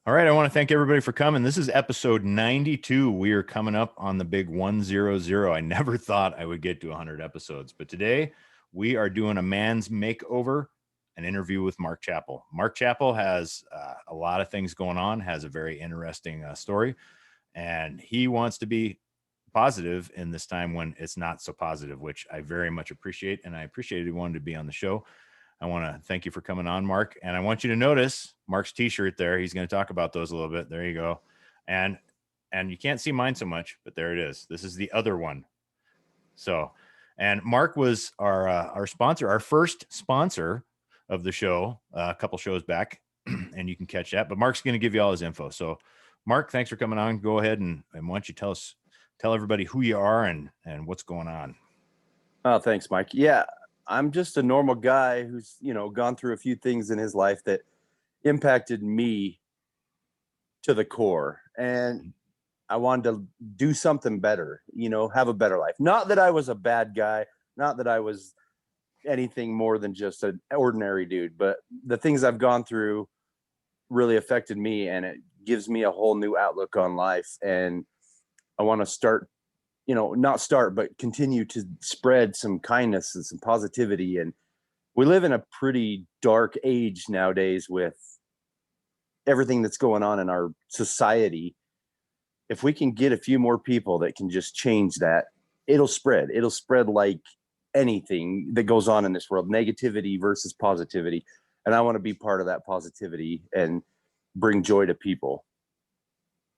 All right, I want to thank everybody for coming. This is episode 92. We are coming up on the big 100. I never thought I would get to 100 episodes, but today we are doing a man's makeover, an interview with Mark Chapple. Mark Chapple has a lot of things going on, has a very interesting story, and he wants to be positive in this time when it's not so positive, which I very much appreciate, and I appreciated he wanted to be on the show. I want to thank you for coming on, Mark. And I want you to notice Mark's t-shirt there. He's going to talk about those a little bit. There you go. And you can't see mine so much, but there it is. This is the other one. So, and Mark was our sponsor, our first sponsor of the show a couple shows back, and you can catch that. But Mark's going to give you all his info. So, Mark, thanks for coming on. Go ahead and why don't you tell everybody who you are and what's going on. Oh, thanks, Mike. Yeah. I'm just a normal guy who's, gone through a few things in his life that impacted me to the core. And I wanted to do something better, have a better life. Not that I was a bad guy, not that I was anything more than just an ordinary dude, but the things I've gone through really affected me, and it gives me a whole new outlook on life. And I want to start not start, but continue to spread some kindness and some positivity. And we live in a pretty dark age nowadays with everything that's going on in our society. If we can get a few more people that can just change that, it'll spread like anything that goes on in this world, negativity versus positivity. And I want to be part of that positivity and bring joy to people.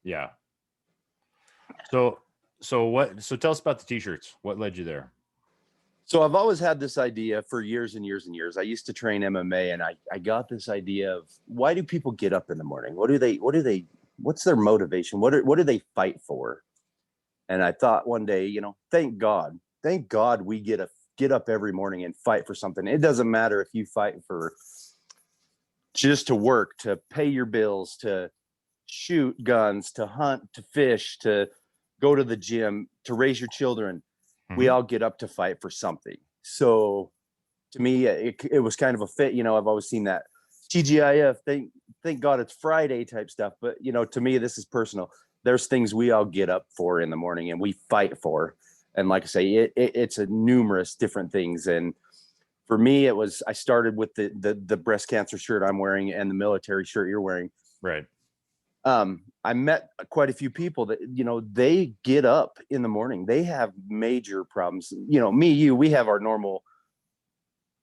Yeah. So tell us about the t-shirts. What led you there? So I've always had this idea for years and years and years. I used to train MMA, and I got this idea of, why do people get up in the morning? What's their motivation? What do they fight for? And I thought one day, thank God we get up every morning and fight for something. It doesn't matter if you fight for just to work, to pay your bills, to shoot guns, to hunt, to fish, to go to the gym, to raise your children. Mm-hmm. We all get up to fight for something. So to me, it was kind of a fit. I've always seen that TGIF, thank God it's Friday type stuff. But, to me, this is personal. There's things we all get up for in the morning and we fight for. And like I say, it's a numerous different things. And for me, I started with the breast cancer shirt I'm wearing and the military shirt you're wearing. Right. I met quite a few people that, they get up in the morning. They have major problems. We have our normal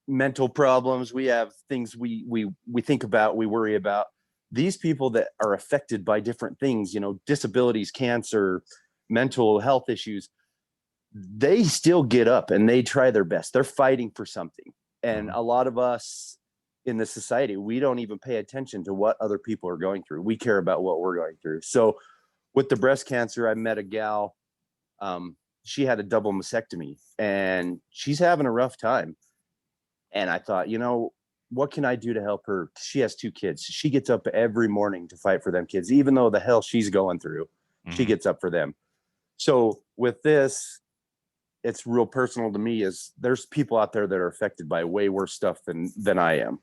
mental problems. We have things we think about, we worry about. These people that are affected by different things, disabilities, cancer, mental health issues, they still get up and they try their best. They're fighting for something. And a lot of us in the society, we don't even pay attention to what other people are going through. We care about what we're going through. So with the breast cancer, I met a gal. She had a double mastectomy and she's having a rough time. And I thought, what can I do to help her? She has 2 kids. She gets up every morning to fight for them kids, even though the hell she's going through, she gets up for them. So with this, it's real personal to me, is there's people out there that are affected by way worse stuff than I am.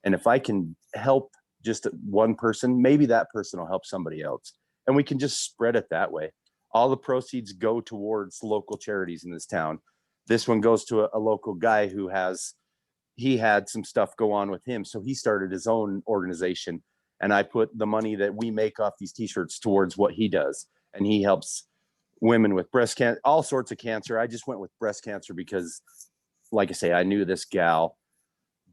And if I can help just one person, maybe that person will help somebody else. And we can just spread it that way. All the proceeds go towards local charities in this town. This one goes to a local guy who he had some stuff go on with him. So he started his own organization. And I put the money that we make off these t-shirts towards what he does. And he helps women with breast cancer, all sorts of cancer. I just went with breast cancer because, like I say, I knew this gal.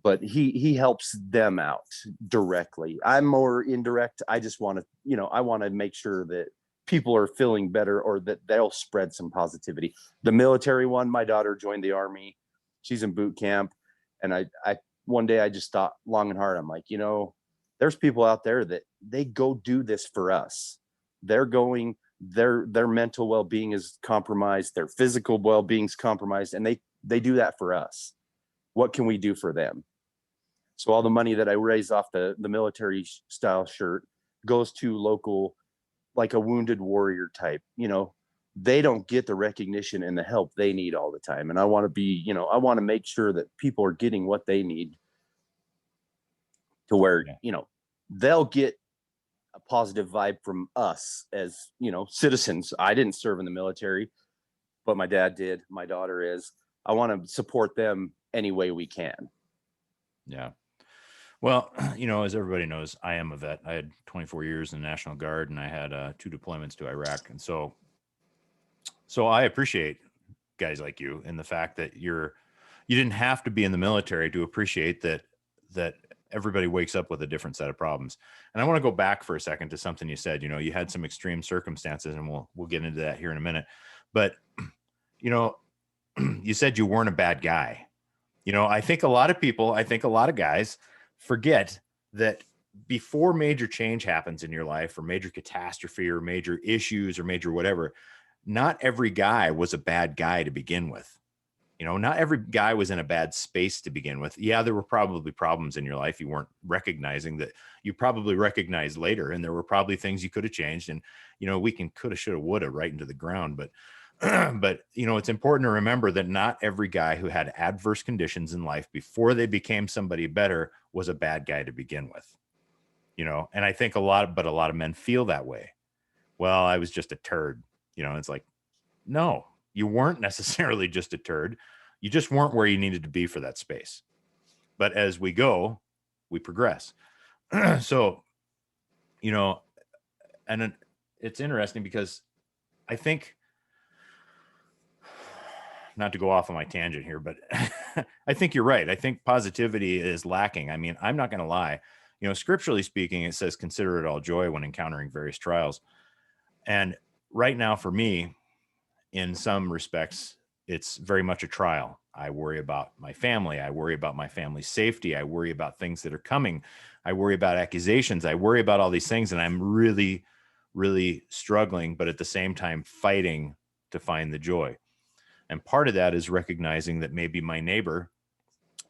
But he helps them out directly. I'm more indirect. I just want to, I want to make sure that people are feeling better or that they'll spread some positivity. The military one, my daughter joined the Army. She's in boot camp. And I one day I just thought long and hard. I'm like, there's people out there that they go do this for us. They're going, their mental well-being is compromised. Their physical well-being is compromised. And they do that for us. What can we do for them? So all the money that I raise off the military style shirt goes to local, like a wounded warrior type. They don't get the recognition and the help they need all the time. And I want to I want to make sure that people are getting what they need to where, they'll get a positive vibe from us as, citizens. I didn't serve in the military, but my dad did. My daughter is. I want to support them any way we can. Yeah. Well, as everybody knows, I am a vet. I had 24 years in the National Guard, and I had 2 deployments to Iraq. And so I appreciate guys like you in the fact that you didn't have to be in the military to appreciate that everybody wakes up with a different set of problems. And I want to go back for a second to something you said. You had some extreme circumstances, and we'll get into that here in a minute. But you said you weren't a bad guy. I think a lot of guys forget that before major change happens in your life, or major catastrophe, or major issues, or major whatever, not every guy was a bad guy to begin with. Not every guy was in a bad space to begin with. Yeah, there were probably problems in your life you weren't recognizing, that you probably recognized later. And there were probably things you could have changed. And, we can coulda, shoulda, woulda right into the ground. But, it's important to remember that not every guy who had adverse conditions in life before they became somebody better was a bad guy to begin with. And I think a lot of men feel that way. Well, I was just a turd. It's like, no, you weren't necessarily just a turd. You just weren't where you needed to be for that space. But as we go, we progress. So, and it's interesting because I think, not to go off on my tangent here, but I think you're right. I think positivity is lacking. I mean, I'm not going to lie. Scripturally speaking, it says, consider it all joy when encountering various trials. And right now for me, in some respects, it's very much a trial. I worry about my family. I worry about my family's safety. I worry about things that are coming. I worry about accusations. I worry about all these things. And I'm really, really struggling, but at the same time, fighting to find the joy. And part of that is recognizing that maybe my neighbor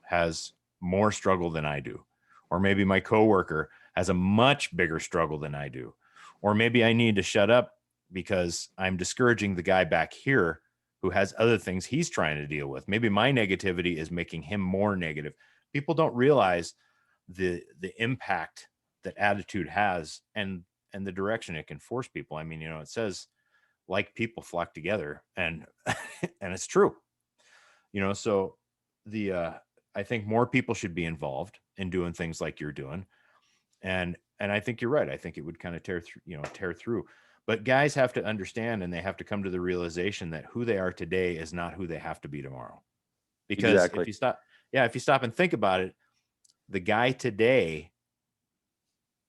has more struggle than I do. Or maybe my coworker has a much bigger struggle than I do. Or maybe I need to shut up because I'm discouraging the guy back here who has other things he's trying to deal with. Maybe my negativity is making him more negative. People don't realize the impact that attitude has and the direction it can force people. I mean, it says like people flock together, and and it's true. So I think more people should be involved in doing things like you're doing. And I think you're right. I think it would kind of tear through. But guys have to understand, and they have to come to the realization that who they are today is not who they have to be tomorrow. Because Exactly. if you stop and think about it, the guy today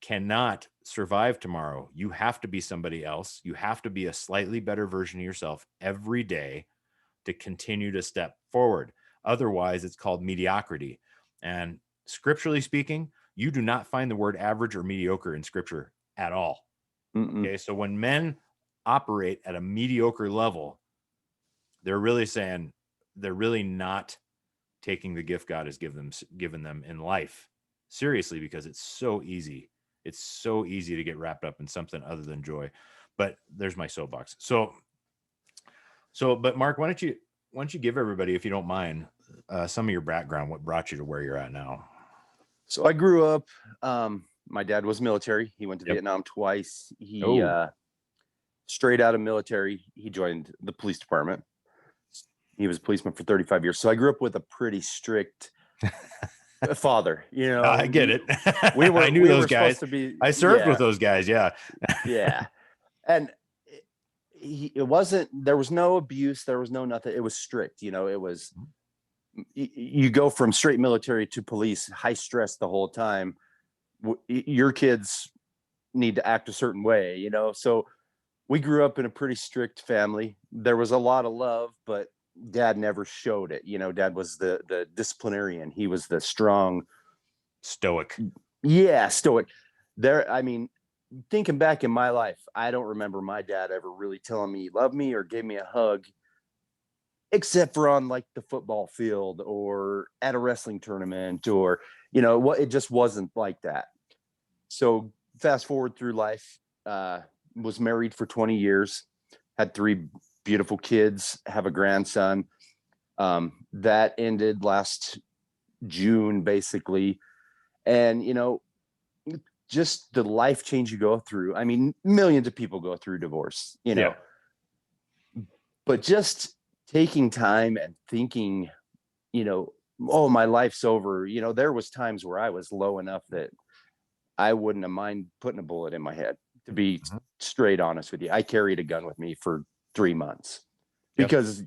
cannot survive tomorrow. You have to be somebody else. You have to be a slightly better version of yourself every day to continue to step forward. Otherwise, it's called mediocrity. And scripturally speaking, you do not find the word average or mediocre in scripture at all. Mm-mm. Okay. So when men operate at a mediocre level, they're really not taking the gift God has given them in life seriously, because it's so easy. It's so easy to get wrapped up in something other than joy. But there's my soapbox. So, but Mark, why don't you give everybody, if you don't mind, some of your background, what brought you to where you're at now? So I grew up, my dad was military. He went to Vietnam twice. He straight out of military, he joined the police department. He was a policeman for 35 years. So I grew up with a pretty strict father. I get it. I knew those guys. I served with those guys. Yeah. Yeah. And there was no abuse. There was no nothing. It was strict. It was, you go from straight military to police, high stress the whole time. Your kids need to act a certain way, So we grew up in a pretty strict family. There was a lot of love, but dad never showed it. Dad was the disciplinarian. He was the strong stoic. Yeah, stoic. Thinking back in my life, I don't remember my dad ever really telling me he loved me or gave me a hug, except for on like the football field or at a wrestling tournament, or it just wasn't like that. So fast forward through life, was married for 20 years, had 3 beautiful kids, have a grandson. That ended last June, basically. And, just the life change you go through. I mean, millions of people go through divorce, you know, but just taking time and thinking, you know, oh, my life's over. You know, there was times where I was low enough that I wouldn't have mind putting a bullet in my head, to be straight honest with you. I carried a gun with me for 3 months because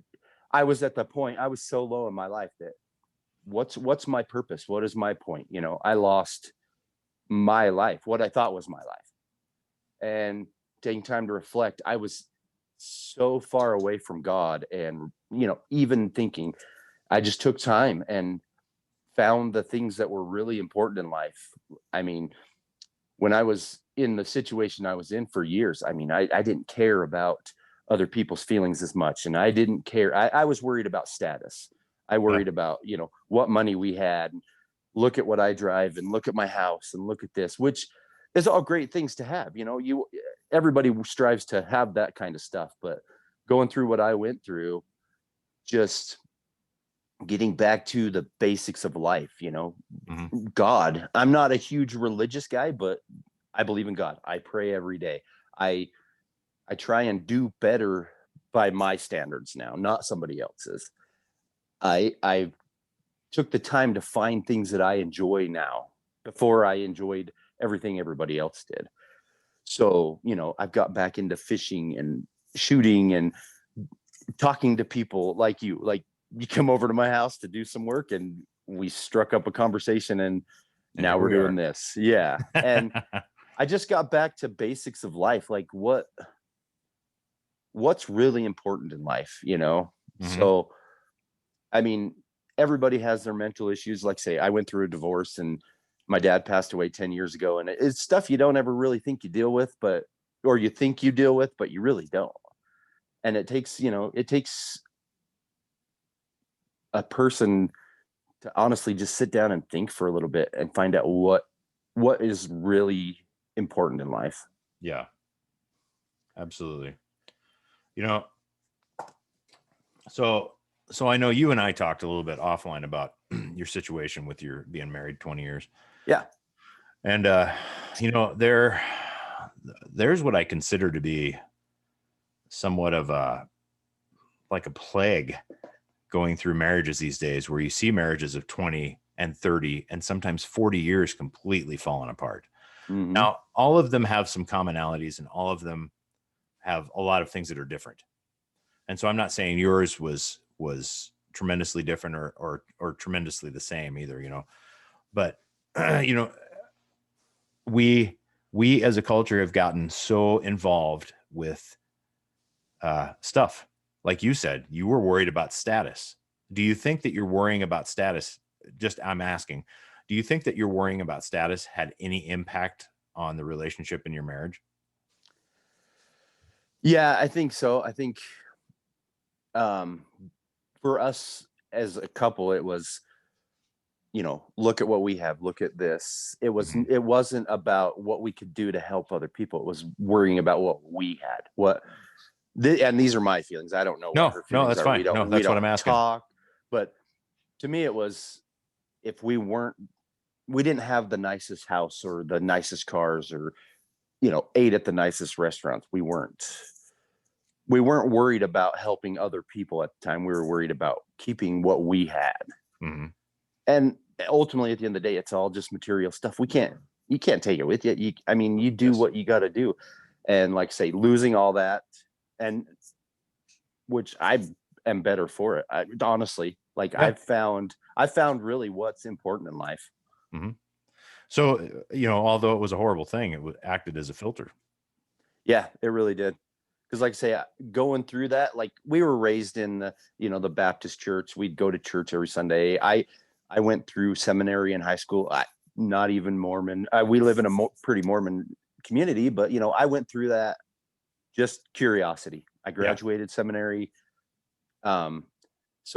I was at the point, I was so low in my life that what's my purpose? What is my point? You know, I lost my life, what I thought was my life. And taking time to reflect, I was so far away from God. And, you know, even thinking, I just took time and found the things that were really important in life. I mean, when I was in the situation I was in for years, I mean, I didn't care about other people's feelings as much. And I didn't care. I was worried about status. I worried about, you know, what money we had. Look at what I drive and look at my house and look at this, which is all great things to have. You know, everybody strives to have that kind of stuff, but going through what I went through, just getting back to the basics of life, you know, God. I'm not a huge religious guy, but I believe in God. I pray every day. I try and do better by my standards now, not somebody else's. I took the time to find things that I enjoy now before I enjoyed everything everybody else did. So, you know, I've got back into fishing and shooting and talking to people like you come over to my house to do some work and we struck up a conversation and now we're doing this. Yeah. And I just got back to basics of life. Like what's really important in life, you know? So, I mean, everybody has their mental issues. Like say, I went through a divorce and my dad passed away 10 years ago. And it's stuff you don't ever really think you deal with, or you think you deal with, but you really don't. And it takes a person to honestly just sit down and think for a little bit and find out what is really important in life. Yeah, absolutely. You know, so I know you and I talked a little bit offline about your situation with your being married 20 years. Yeah. And, you know, there's what I consider to be somewhat of like a plague going through marriages these days, where you see marriages of 20 and 30 and sometimes 40 years completely falling apart. Now, all of them have some commonalities and all of them have a lot of things that are different. And so I'm not saying yours was tremendously different or tremendously the same either, you know, but you know, we as a culture have gotten so involved with stuff. Like you said, you were worried about status. Do you think that you're worrying about status? I'm asking, do you think that you're worrying about status had any impact on the relationship in your marriage? Yeah, I think so. I think for us as a couple, it was, you know, look at what we have, look at this. It wasn't about what we could do to help other people. It was worrying about what we had. And these are my feelings. I don't know what her feelings that's are. fine. That's what I'm asking. Talk, but to me, it was, if we didn't have the nicest house or the nicest cars or, you know, ate at the nicest restaurants. We weren't worried about helping other people at the time. We were worried about keeping what we had. And ultimately, at the end of the day, it's all just material stuff. You can't take it with you. You do what you got to do. And like say, losing all that, and which I am better for it. Honestly, like I found really what's important in life. So, you know, although it was a horrible thing, it acted as a filter. Yeah, it really did. Because like I say, going through that, like we were raised in the Baptist church. We'd go to church every Sunday. I went through seminary in high school. Not even Mormon. We live in a pretty Mormon community, but you know, I went through that just curiosity. I graduated seminary. So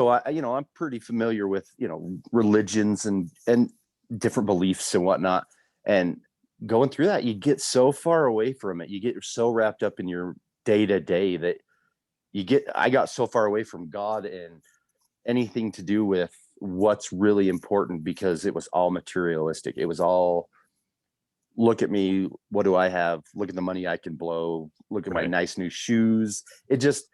I'm pretty familiar with, you know, religions and different beliefs and whatnot. And going through that, you get so far away from it. You get so wrapped up in your day to day that I got so far away from God and anything to do with what's really important, because it was all materialistic. It was all, look at me, what do I have? Look at the money I can blow. Look at my nice new shoes. It just,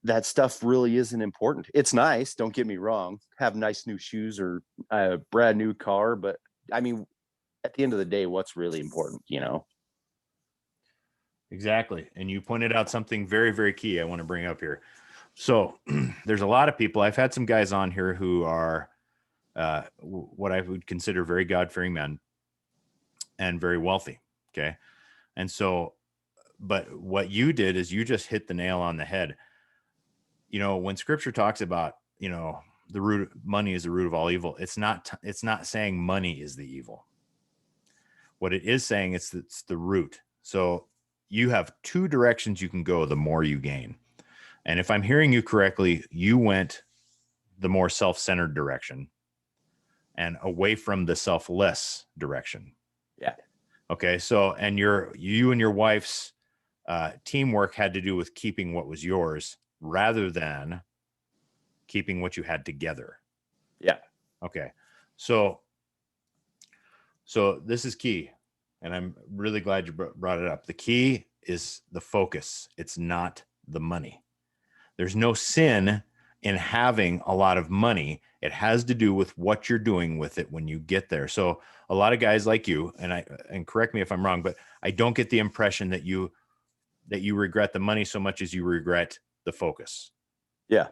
that stuff really isn't important. It's nice, don't get me wrong, have nice new shoes or a brand new car, but I mean, at the end of the day, what's really important, you know? Exactly. And you pointed out something very, very key I want to bring up here. So there's a lot of people. I've had some guys on here who are what I would consider very God-fearing men and very wealthy. Okay. And so, but what you did is you just hit the nail on the head. You know, when scripture talks about, you know, the root money is the root of all evil, it's not saying money is the evil. What it is saying, it's the root. So you have two directions you can go the more you gain. And if I'm hearing you correctly, you went the more self-centered direction and away from the selfless direction. Yeah. Okay. So, and you and your wife's teamwork had to do with keeping what was yours rather than keeping what you had together. Yeah. Okay. So this is key. And I'm really glad you brought it up. The key is the focus. It's not the money. There's no sin in having a lot of money. It has to do with what you're doing with it when you get there. So a lot of guys like you, and correct me if I'm wrong, but I don't get the impression that you regret the money so much as you regret the focus. Yeah.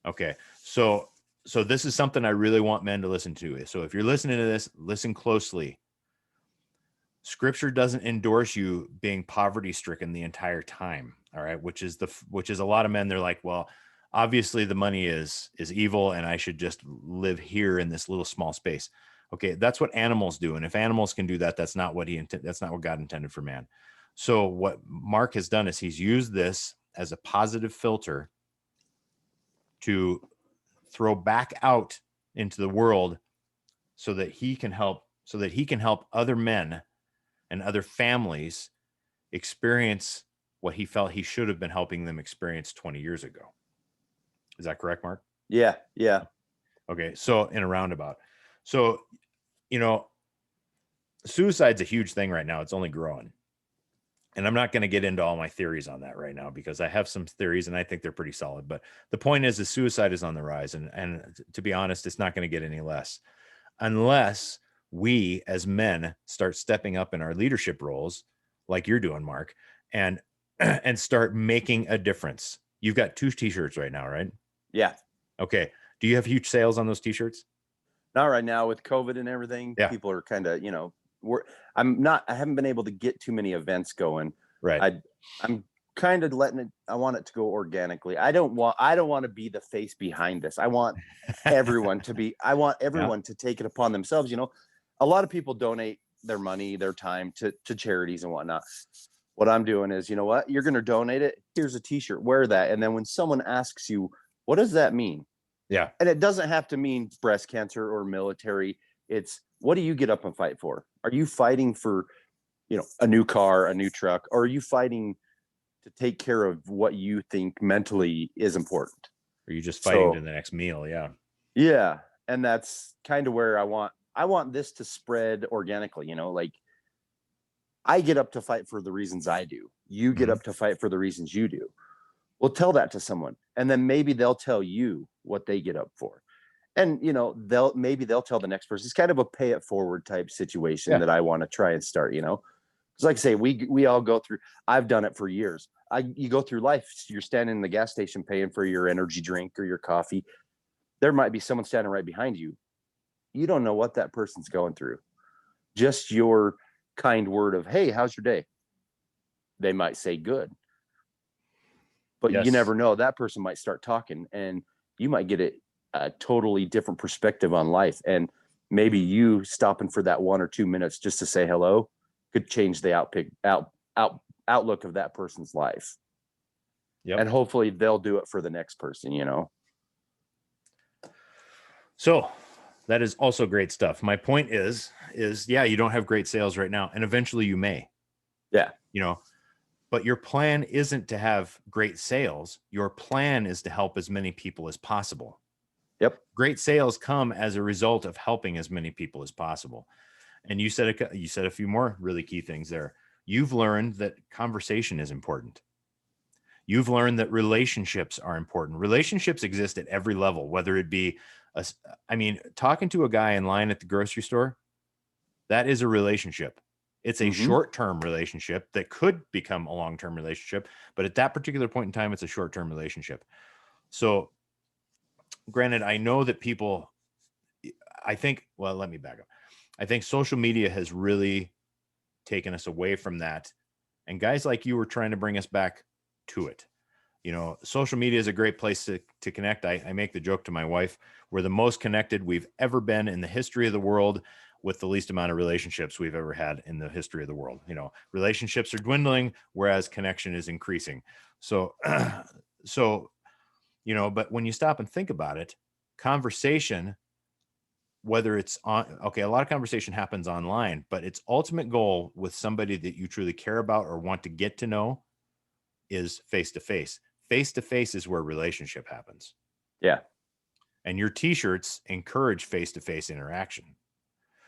Okay. So this is something I really want men to listen to. So if you're listening to this, listen closely. Scripture doesn't endorse you being poverty stricken the entire time. All right. Which is a lot of men. They're like, well, obviously the money is evil and I should just live here in this little small space. Okay. That's what animals do. And if animals can do that, that's not what God intended for man. So what Mark has done is he's used this as a positive filter to throw back out into the world so that he can help other men and other families experience what he felt he should have been helping them experience 20 years ago. Is that correct, Mark? Yeah. Yeah. Okay. So in a roundabout. So, you know, suicide's a huge thing right now. It's only growing. And I'm not going to get into all my theories on that right now because I have some theories and I think they're pretty solid. But the point is, the suicide is on the rise. And to be honest, it's not going to get any less unless we as men start stepping up in our leadership roles like you're doing, Mark, and start making a difference. You've got 2 t-shirts right now, right? Yeah. Okay. Do you have huge sales on those t-shirts? Not right now with COVID and everything. Yeah. People are kind of, you know, I haven't been able to get too many events going. Right. I'm kind of letting it, I want it to go organically. I don't want to be the face behind this. I want everyone to take it upon themselves. You know, a lot of people donate their money, their time to charities and whatnot. What I'm doing is, you know what, you're going to donate it. Here's a t-shirt, wear that. And then when someone asks you, what does that mean? Yeah. And it doesn't have to mean breast cancer or military. It's, what do you get up and fight for? Are you fighting for, you know, a new car, a new truck, or are you fighting to take care of what you think mentally is important? Or you just fighting to the next meal? Yeah. Yeah. And that's kind of where I want this to spread organically, you know, like I get up to fight for the reasons I do. You get up to fight for the reasons you do. Well, tell that to someone, and then maybe they'll tell you what they get up for. And, you know, they'll tell the next person. It's kind of a pay it forward type situation that I want to try and start, you know, because like I say, we all go through, I've done it for years. You go through life, you're standing in the gas station paying for your energy drink or your coffee. There might be someone standing right behind you. You don't know what that person's going through. Just your kind word of, hey, how's your day? They might say good. But you never know. That person might start talking and you might get a totally different perspective on life. And maybe you stopping for that 1 or 2 minutes just to say hello could change the outlook of that person's life. Yep. And hopefully they'll do it for the next person, you know? So that is also great stuff. My point is, yeah, you don't have great sales right now, and eventually you may. Yeah. You know, but your plan isn't to have great sales. Your plan is to help as many people as possible. Yep. Great sales come as a result of helping as many people as possible. And you said a few more really key things there. You've learned that conversation is important. You've learned that relationships are important. Relationships exist at every level, whether it be, talking to a guy in line at the grocery store, that is a relationship. It's a short-term relationship that could become a long-term relationship, but at that particular point in time, it's a short-term relationship. So granted, I know that people, let me back up. I think social media has really taken us away from that. And guys like you were trying to bring us back to it. Social media is a great place to connect. I make the joke to my wife, we're the most connected we've ever been in the history of the world with the least amount of relationships we've ever had in the history of the world. Relationships are dwindling, whereas connection is increasing. So, but when you stop and think about it, conversation, whether it's a lot of conversation happens online, but its ultimate goal with somebody that you truly care about or want to get to know is face-to-face. Face-to-face is where relationship happens. Yeah. And your t-shirts encourage face-to-face interaction.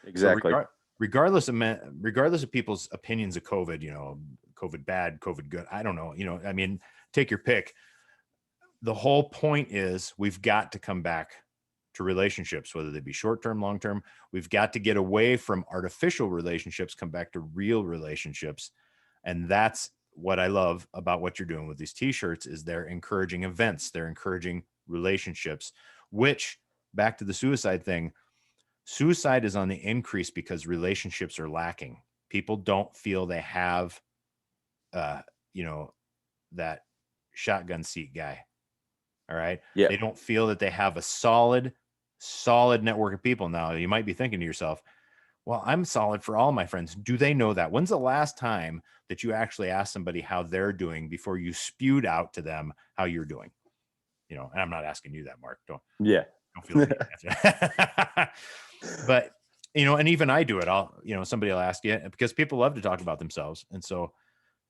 Exactly. So regardless of people's opinions of COVID, COVID bad, COVID good, I don't know, take your pick. The whole point is we've got to come back to relationships, whether they be short-term, long-term. We've got to get away from artificial relationships, come back to real relationships. And that's what I love about what you're doing with these t-shirts is they're encouraging events. They're encouraging relationships, which, back to the suicide thing, suicide is on the increase because relationships are lacking. People don't feel they have, that shotgun seat guy. All right. Yeah. They don't feel that they have a solid network of people. Now, you might be thinking to yourself, well, I'm solid for all my friends. Do they know that? When's the last time that you actually asked somebody how they're doing before you spewed out to them how you're doing? And I'm not asking you that, Mark. Don't feel like but, and even I do it. Somebody will ask you because people love to talk about themselves. And so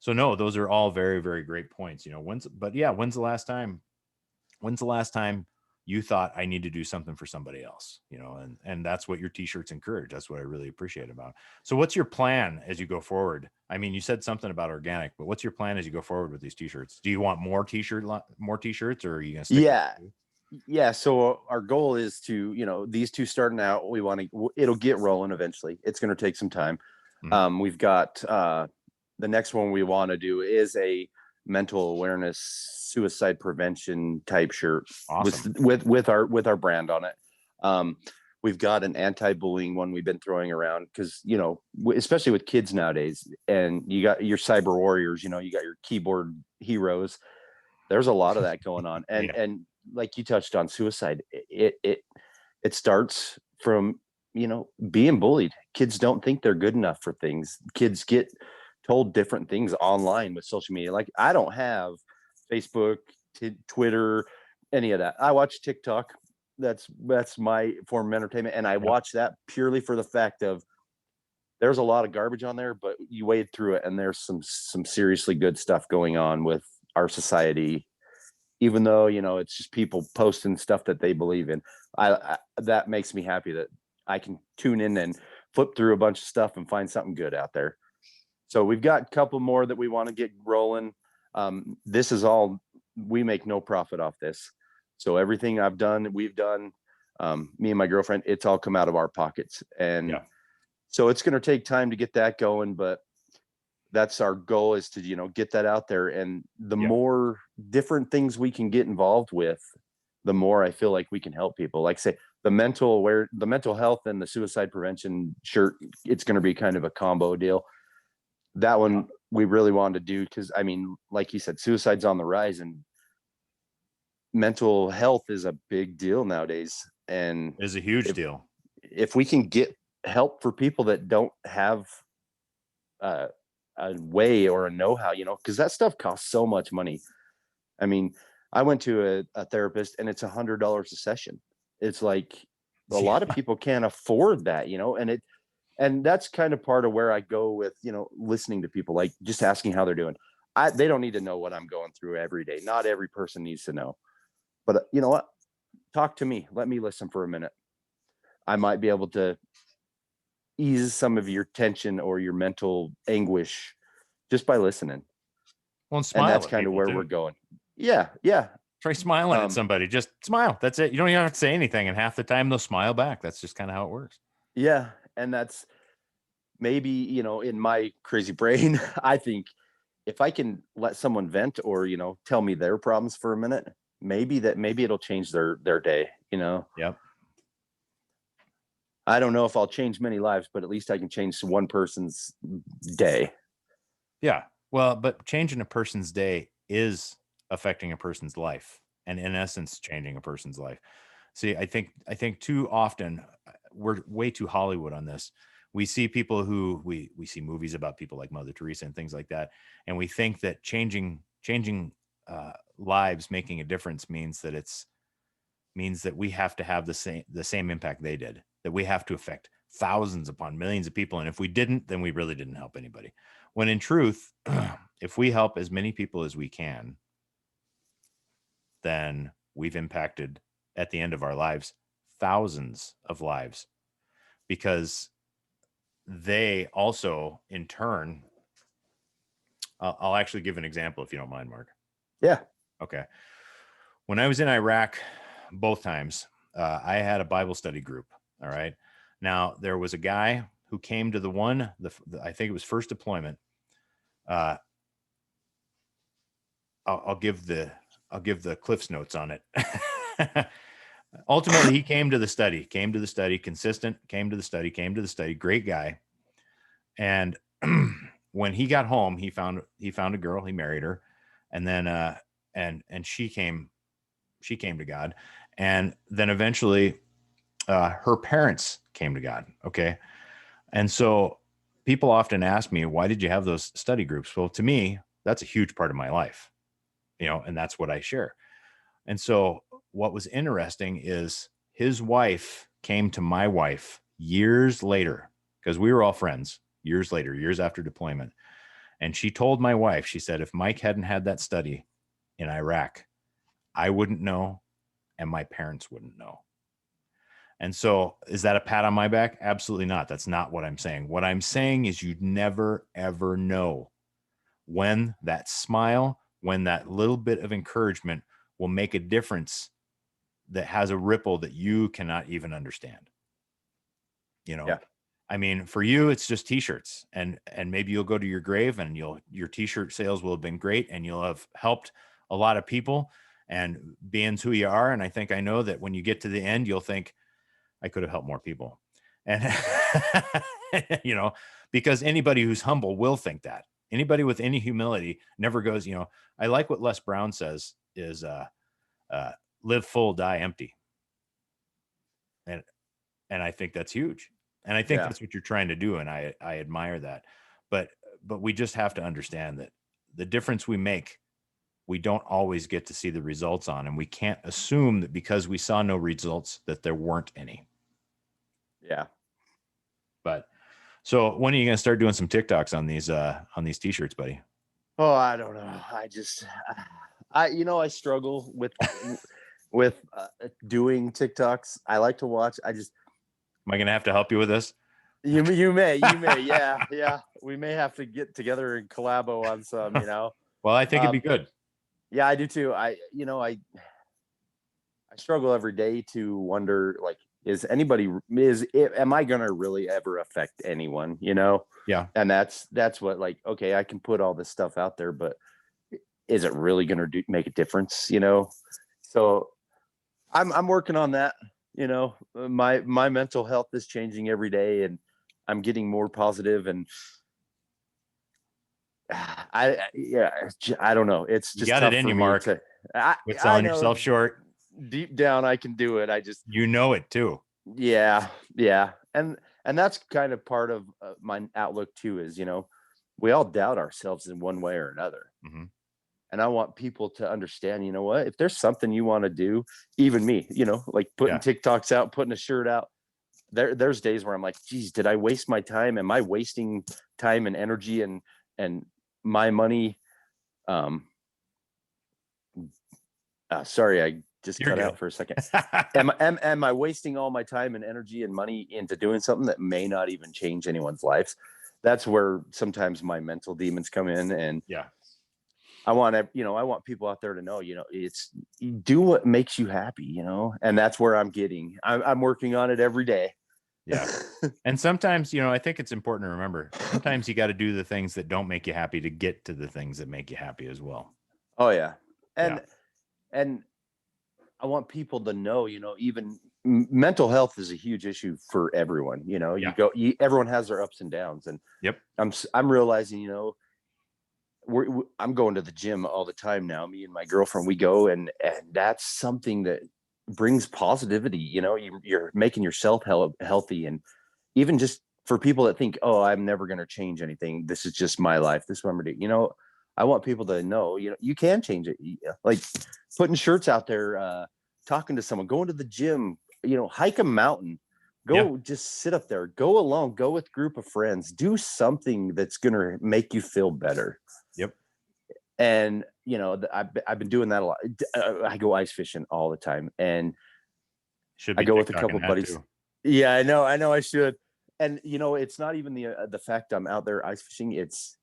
no, those are all very, very great points, when's the last time you thought I need to do something for somebody else, and that's what your t-shirts encourage. That's what I really appreciate about it. So what's your plan as you go forward? I mean, you said something about organic, but what's your plan as you go forward with these t-shirts? Do you want more t-shirts, or are you going to stick with Yeah. So our goal is to, these two starting out, it'll get rolling eventually. It's going to take some time. Mm-hmm. We've got, the next one we want to do is a mental awareness, suicide prevention type shirt. Awesome. with our brand on it. We've got an anti-bullying one we've been throwing around because, especially with kids nowadays, and you got your cyber warriors, you got your keyboard heroes. There's a lot of that going on. And like you touched on suicide, it starts from, being bullied. Kids don't think they're good enough for things. Kids get told different things online with social media. Like, I don't have Facebook, Twitter, any of that. I watch TikTok. That's my form of entertainment. And I watch that purely for the fact of there's a lot of garbage on there, but you wade through it and there's some seriously good stuff going on with our society, even though, it's just people posting stuff that they believe in. That makes me happy that I can tune in and flip through a bunch of stuff and find something good out there. So we've got a couple more that we want to get rolling. This is all, we make no profit off this. So everything we've done, me and my girlfriend, it's all come out of our pockets. And so it's going to take time to get that going, but that's our goal, is to, get that out there. And the more different things we can get involved with, the more I feel like we can help people. Like, say, the mental health and the suicide prevention shirt, it's going to be kind of a combo deal. That one we really wanted to do because, I mean, like you said, suicide's on the rise and mental health is a big deal nowadays. And it is a huge deal. If we can get help for people that don't have a way or a know-how, because that stuff costs so much money. I mean, I went to a therapist and it's $100 a session. It's like a lot of people can't afford that, and that's kind of part of where I go with, listening to people, like just asking how they're doing. They don't need to know what I'm going through every day. Not every person needs to know, but you know what? Talk to me. Let me listen for a minute. I might be able to ease some of your tension or your mental anguish just by listening. Well, and And smile that's at kind of people where too. we're going. Yeah. Yeah. Try smiling at somebody. Just smile. That's it. You don't even have to say anything. And half the time they'll smile back. That's just kind of how it works. Yeah. And that's maybe, you know, in my crazy brain, I think if I can let someone vent or, you know, tell me their problems for a minute, maybe it'll change their day, you know. Yep. I don't know if I'll change many lives, but at least I can change one person's day. Yeah. Well, but changing a person's day is affecting a person's life, and in essence, changing a person's life. See, I think too often we're way too Hollywood on this. We see people who we see movies about people like Mother Teresa and things like that, and we think that changing lives, making a difference means that we have to have the same impact they did, that we have to affect thousands upon millions of people, and if we didn't, then we really didn't help anybody. When in truth, if we help as many people as we can, then we've impacted, at the end of our lives, thousands of lives, because they also in turn, I'll actually give an example if you don't mind, Mark. Yeah. Okay. When I was in Iraq, both times, I had a Bible study group. All right. Now there was a guy who came to I think it was first deployment. I'll give the Cliff's notes on it. Ultimately, he came to the study, consistent, came to the study, great guy. And when he got home, he found a girl, he married her, and then and she came to God. And then eventually her parents came to God. Okay. And so people often ask me, why did you have those study groups? Well, to me, that's a huge part of my life, you know, and that's what I share. And so what was interesting is his wife came to my wife years later, because we were all friends, years later, years after deployment. And she told my wife, she said, if Mike hadn't had that study in Iraq, I wouldn't know, and my parents wouldn't know. And so is that a pat on my back? Absolutely not. That's not what I'm saying. What I'm saying is you'd never, ever know when that smile, when that little bit of encouragement will make a difference that has a ripple that you cannot even understand. You know, Yeah. I mean, for you, it's just t-shirts, and maybe you'll go to your grave and your t-shirt sales will have been great and you'll have helped a lot of people and being who you are. And I know that when you get to the end, you'll think, I could have helped more people. And, you know, because anybody who's humble will think that. Anybody with any humility never goes, you know, I like what Les Brown says is live full, die empty. And I think that's huge. And I think Yeah. that's what you're trying to do. And I admire that. But we just have to understand that the difference we make, we don't always get to see the results on. And we can't assume that because we saw no results that there weren't any. Yeah. But so when are you going to start doing some TikToks on these t-shirts, buddy? Oh, I don't know. I struggle with doing TikToks. I like to watch. Am I going to have to help you with this? You may. Yeah. We may have to get together and collabo on some, you know. Well, I think it'd be good. Yeah, I do too. I struggle every day to wonder, like, am I gonna really ever affect anyone, you know? Yeah. And that's what, like, okay, I can put all this stuff out there, but is it really gonna make a difference, you know? So I'm working on that. You know, my mental health is changing every day, and I'm getting more positive. And I don't know. It's just you got it tough in for you, me Mark. to. Quit selling yourself short. Deep down, I can do it. I just, you know it too. Yeah, and that's kind of part of my outlook too. Is, you know, we all doubt ourselves in one way or another. Mm-hmm. And I want people to understand, you know what, if there's something you want to do, even me, you know, like putting TikToks out, putting a shirt out, there's days where I'm like, geez, did I waste my time? Am I wasting time and energy and my money? Sorry, I just You're cut good. out for a second. Am I wasting all my time and energy and money into doing something that may not even change anyone's lives? That's where sometimes my mental demons come in. And Yeah. I want people out there to know, it's do what makes you happy, and that's where I'm working on it every day. Yeah. And sometimes, I think it's important to remember, sometimes you got to do the things that don't make you happy to get to the things that make you happy as well. Oh yeah. And I want people to know, even mental health is a huge issue for everyone. Everyone has their ups and downs, and Yep. I'm realizing, I'm going to the gym all the time now. Me and my girlfriend, we go, and that's something that brings positivity. You're making yourself healthy, and even just for people that think, oh, I'm never going to change anything. This is just my life. This is what I'm going to do. I want people to know, you can change it. Like putting shirts out there, talking to someone, going to the gym, hike a mountain, go just sit up there, go alone, go with a group of friends, do something that's going to make you feel better. Yep. And, I've been doing that a lot. I go ice fishing all the time, and I go with a couple of buddies. Too. Yeah, I know I should. And, it's not even the fact I'm out there ice fishing. It's,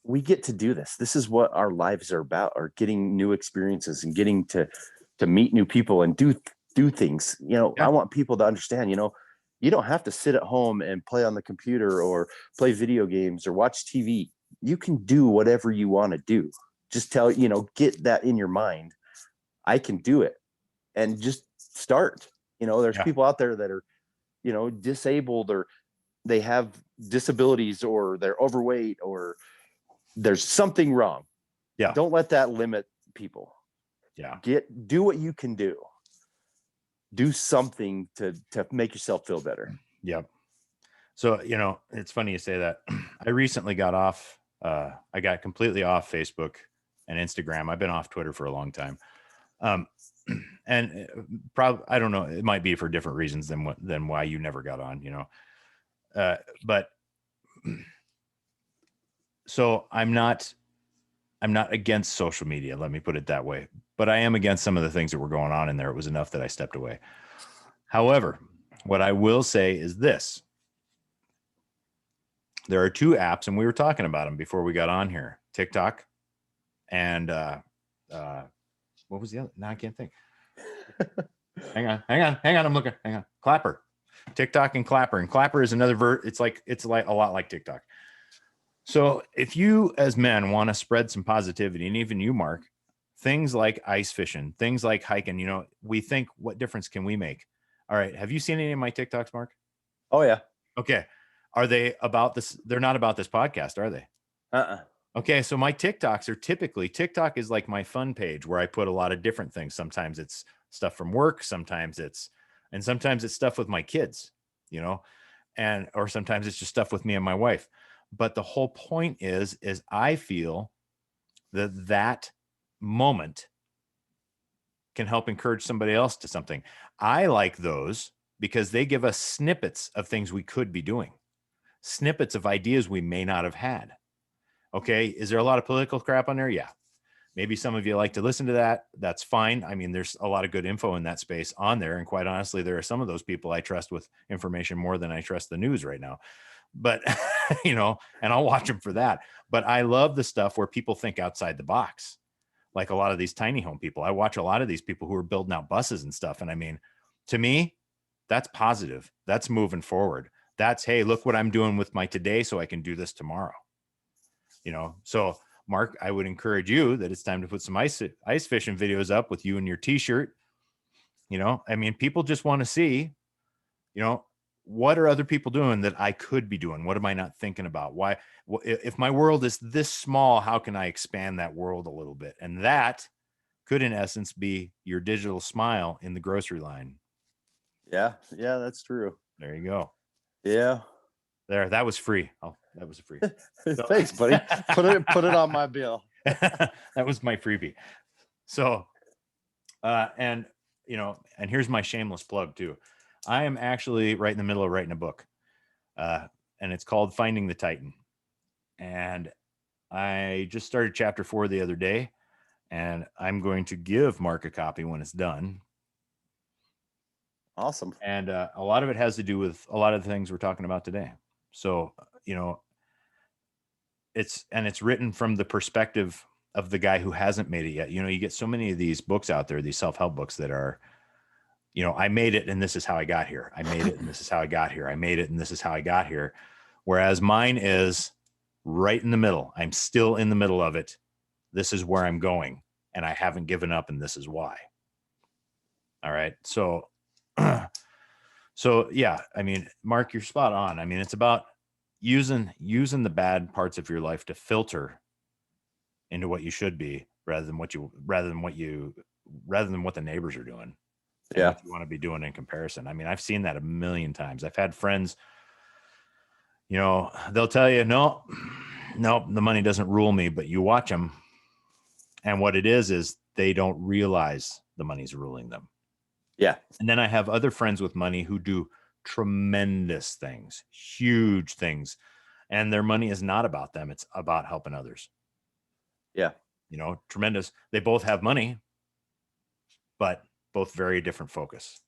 we get to do this. This is what our lives are about, are getting new experiences and getting to meet new people and do things. I want people to understand, you don't have to sit at home and play on the computer or play video games or watch TV. You can do whatever you want to do. Just get that in your mind. I can do it, and just start. There's people out there that are, disabled, or they have disabilities, or they're overweight, or there's something wrong. Yeah. Don't let that limit people. Yeah. Do what you can do. Do something to make yourself feel better. Yep. So, it's funny you say that. I recently got off, I got completely off Facebook and Instagram. I've been off Twitter for a long time. And probably, I don't know, it might be for different reasons than why you never got on, but so I'm not against social media. Let me put it that way, but I am against some of the things that were going on in there. It was enough that I stepped away. However, what I will say is this: there are two apps, and we were talking about them before we got on here, TikTok and, what was the other? No, I can't think. hang on. I'm looking. Hang on. Clapper, TikTok and Clapper. And Clapper is another it's like a lot like TikTok. So if you as men want to spread some positivity, and even you, Mark, things like ice fishing, things like hiking, we think, what difference can we make? All right. Have you seen any of my TikToks, Mark? Oh yeah. Okay. Are they about this? They're not about this podcast, are they? Okay. So my TikToks are typically, TikTok is like my fun page where I put a lot of different things. Sometimes it's stuff from work. Sometimes it's stuff with my kids, or sometimes it's just stuff with me and my wife. But the whole point is I feel that moment can help encourage somebody else to something. I like those because they give us snippets of things we could be doing, snippets of ideas we may not have had. Okay. Is there a lot of political crap on there? Yeah. Maybe some of you like to listen to that. That's fine. I mean, there's a lot of good info in that space on there. And quite honestly, there are some of those people I trust with information more than I trust the news right now. But, and I'll watch them for that. But I love the stuff where people think outside the box. Like a lot of these tiny home people. I watch a lot of these people who are building out buses and stuff. And I mean, to me, that's positive. That's moving forward. That's, hey, look what I'm doing with my today so I can do this tomorrow. So Mark, I would encourage you that it's time to put some ice fishing videos up with you and your t-shirt. I mean, people just want to see, what are other people doing that I could be doing? What am I not thinking about? Why, if my world is this small, how can I expand that world a little bit? And that could, in essence, be your digital smile in the grocery line. Yeah. Yeah, that's true. There you go. Yeah. There, that was free. Oh, that was free. Thanks, buddy. Put it on my bill. That was my freebie. So, and here's my shameless plug too. I am actually right in the middle of writing a book, and it's called Finding the Titan. And I just started chapter 4 the other day, and I'm going to give Mark a copy when it's done. Awesome. And a lot of it has to do with a lot of the things we're talking about today. So, it's written from the perspective of the guy who hasn't made it yet. You get so many of these books out there, these self-help books that are, I made it and this is how I got here. I made it and this is how I got here. I made it and this is how I got here. Whereas mine is right in the middle. I'm still in the middle of it. This is where I'm going and I haven't given up and this is why. All right. So, yeah, I mean, Mark, you're spot on. I mean, it's about using the bad parts of your life to filter into what you should be rather than what the neighbors are doing. And what you want to be doing in comparison. I mean, I've seen that a million times. I've had friends, they'll tell you, no, the money doesn't rule me, but you watch them. And what it is they don't realize the money's ruling them. Yeah. And then I have other friends with money who do tremendous things, huge things. And their money is not about them. It's about helping others. Yeah. Tremendous. They both have money, but both very different focus.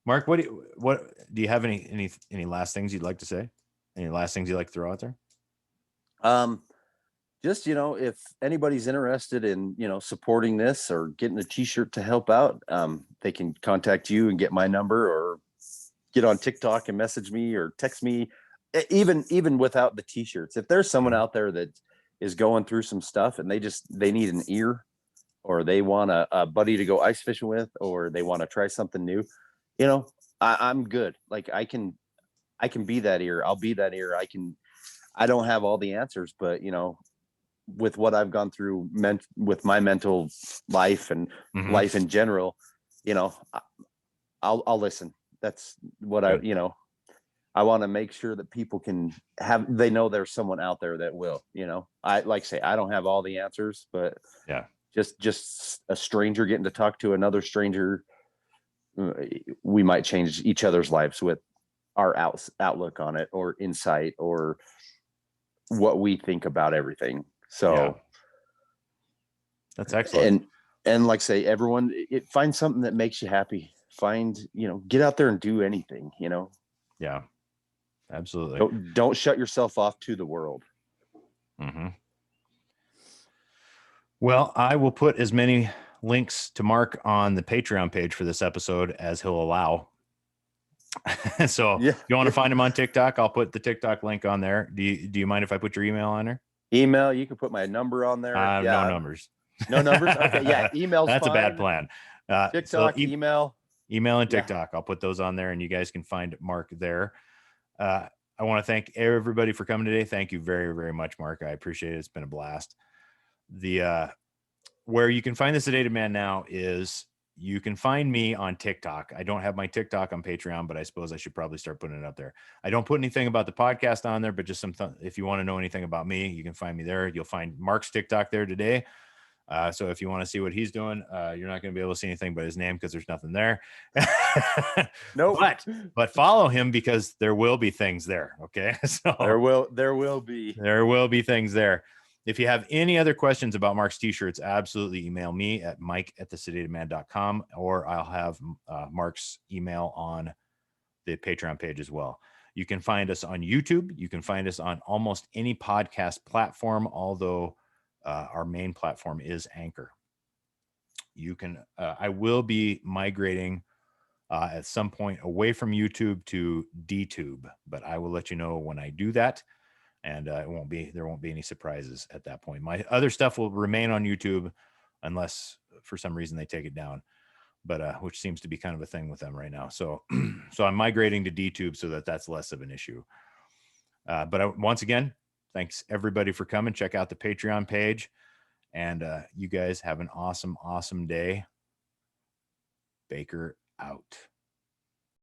Mark, what do you have any last things you'd like to say? Any last things you'd like to throw out there? Just, if anybody's interested in, supporting this or getting a t-shirt to help out, they can contact you and get my number or get on TikTok and message me or text me, even without the t-shirts. If there's someone out there that is going through some stuff and they need an ear, or they want a buddy to go ice fishing with, or they want to try something new, I'm good. Like I can be that ear. I'll be that ear. I don't have all the answers, but with what I've gone through with my mental life and life in general, I'll listen. That's what I want to make sure that people they know there's someone out there that will, I like say, I don't have all the answers, but yeah, just a stranger getting to talk to another stranger, we might change each other's lives with our outlook on it, or insight, or what we think about everything. So yeah. That's excellent. And like say, everyone, find something that makes you happy. Get out there and do anything, Yeah, absolutely. Don't shut yourself off to the world. Well, I will put as many links to Mark on the Patreon page for this episode as he'll allow. So if you want to find him on TikTok, I'll put the TikTok link on there. Do you mind if I put your email on there? Email, you can put my number on there. No numbers. No numbers. Okay. Yeah. Email's That's fine. a bad plan. TikTok, email and TikTok. I'll put those on there and you guys can find Mark there. I want to thank everybody for coming today. Thank you very, very much, Mark. I appreciate it. It's been a blast. Where you can find the Sedated Man now is you can find me on TikTok. I don't have my TikTok on Patreon, but I suppose I should probably start putting it up there. I don't put anything about the podcast on there, but just if you want to know anything about me, you can find me there. You'll find Mark's TikTok there today. So if you want to see what he's doing, you're not going to be able to see anything but his name because there's nothing there. Nope. But follow him because there will be things there. Okay. So there will be things there. If you have any other questions about Mark's t-shirts, absolutely email me at mike@thesedatedman.com, or I'll have Mark's email on the Patreon page as well. You can find us on YouTube. You can find us on almost any podcast platform, although our main platform is Anchor. You can, I will be migrating at some point away from YouTube to DTube, but I will let you know when I do that. And there won't be any surprises at that point. My other stuff will remain on YouTube unless for some reason they take it down, but which seems to be kind of a thing with them right now. So I'm migrating to DTube so that's less of an issue. But once again, thanks everybody for coming. Check out the Patreon page, and you guys have an awesome, awesome day. Baker out.